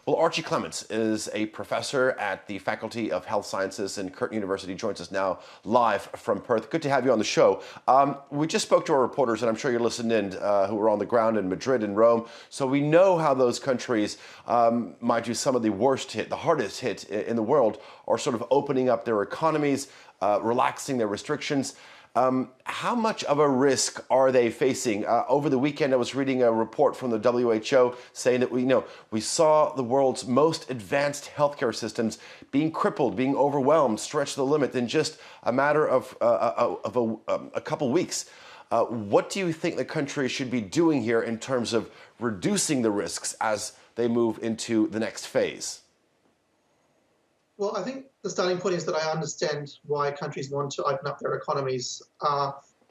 Well, Archie Clements is a professor at the Faculty of Health Sciences in Curtin University, joins us now live from Perth. Good to have you on the show. We just spoke to our reporters, and I'm sure you're listening in, who were on the ground in Madrid and Rome. So we know how those countries, mind you, some of the worst hit, the hardest hit in the world, are sort of opening up their economies, relaxing their restrictions. How much of a risk are they facing? Over the weekend, I was reading a report from the WHO saying that we saw the world's most advanced healthcare systems being crippled, being overwhelmed, stretched to the limit in just a matter of a couple weeks. What do you think the country should be doing here in terms of reducing the risks as they move into the next phase? Well, I think the starting point is that I understand why countries want to open up their economies.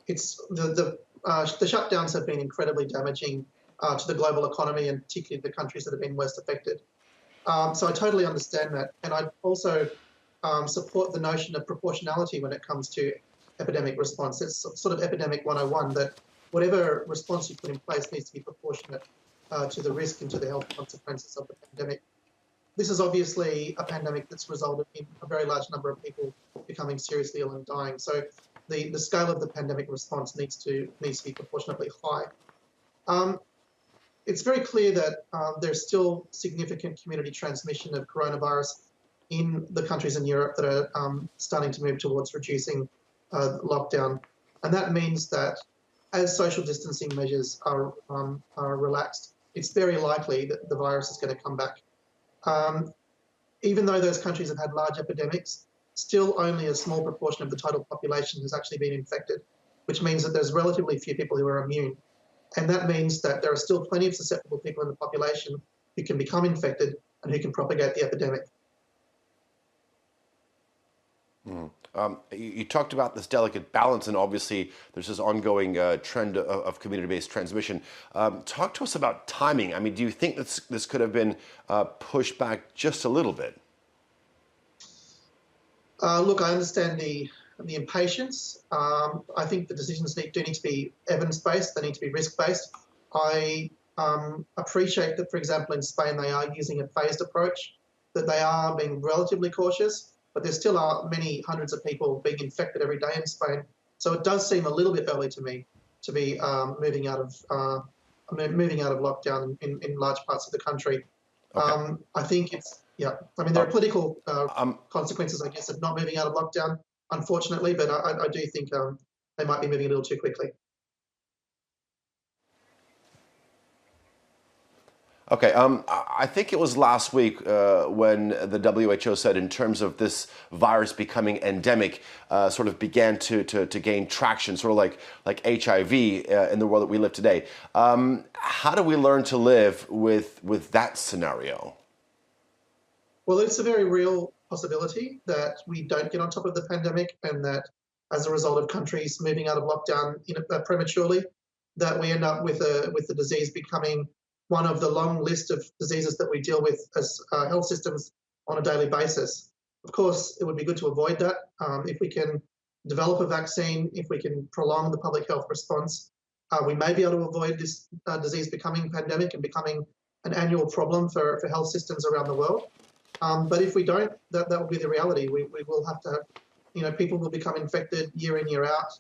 It's the shutdowns have been incredibly damaging to the global economy and particularly the countries that have been worst affected. So I totally understand that, and I also support the notion of proportionality when it comes to epidemic response. It's sort of epidemic 101, that whatever response you put in place needs to be proportionate to the risk and to the health consequences of the pandemic. This is obviously a pandemic that's resulted in a very large number of people becoming seriously ill and dying. So the scale of the pandemic response needs to be proportionately high. It's very clear that there's still significant community transmission of coronavirus in the countries in Europe that are starting to move towards reducing lockdown. And that means that as social distancing measures are relaxed, it's very likely that the virus is going to come back. Even though those countries have had large epidemics, still only a small proportion of the total population has actually been infected, which means that there's relatively few people who are immune. And that means that there are still plenty of susceptible people in the population who can become infected and who can propagate the epidemic. You talked about this delicate balance, and obviously there's this ongoing trend of community-based transmission. Talk to us about timing. I mean, do you think this could have been pushed back just a little bit? Look, I understand the impatience. I think the decisions do need to be evidence-based. They need to be risk-based. I appreciate that, for example, in Spain, they are using a phased approach, that they are being relatively cautious, but there still are many hundreds of people being infected every day in Spain. So it does seem a little bit early to me to be moving out of lockdown in large parts of the country. Okay. I think there are political consequences, I guess, of not moving out of lockdown, unfortunately, but I do think they might be moving a little too quickly. Okay, I think it was last week when the WHO said, in terms of this virus becoming endemic, sort of began to gain traction, sort of like HIV in the world that we live today. How do we learn to live with that scenario? Well, it's a very real possibility that we don't get on top of the pandemic, and that as a result of countries moving out of lockdown prematurely, that we end up with the disease becoming one of the long list of diseases that we deal with as health systems on a daily basis. Of course, it would be good to avoid that. If we can develop a vaccine, if we can prolong the public health response, we may be able to avoid this disease becoming pandemic and becoming an annual problem for health systems around the world. But if we don't, that will be the reality. We will have to, people will become infected year in, year out.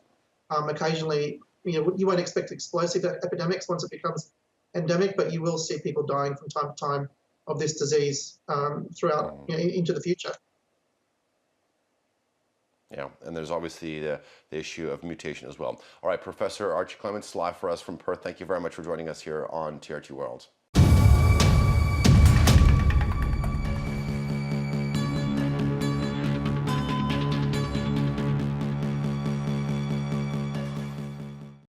Occasionally, you won't expect explosive epidemics once it becomes endemic, but you will see people dying from time to time of this disease throughout into the future. Yeah, and there's obviously the issue of mutation as well. All right, Professor Archie Clements, live for us from Perth. Thank you very much for joining us here on TRT World.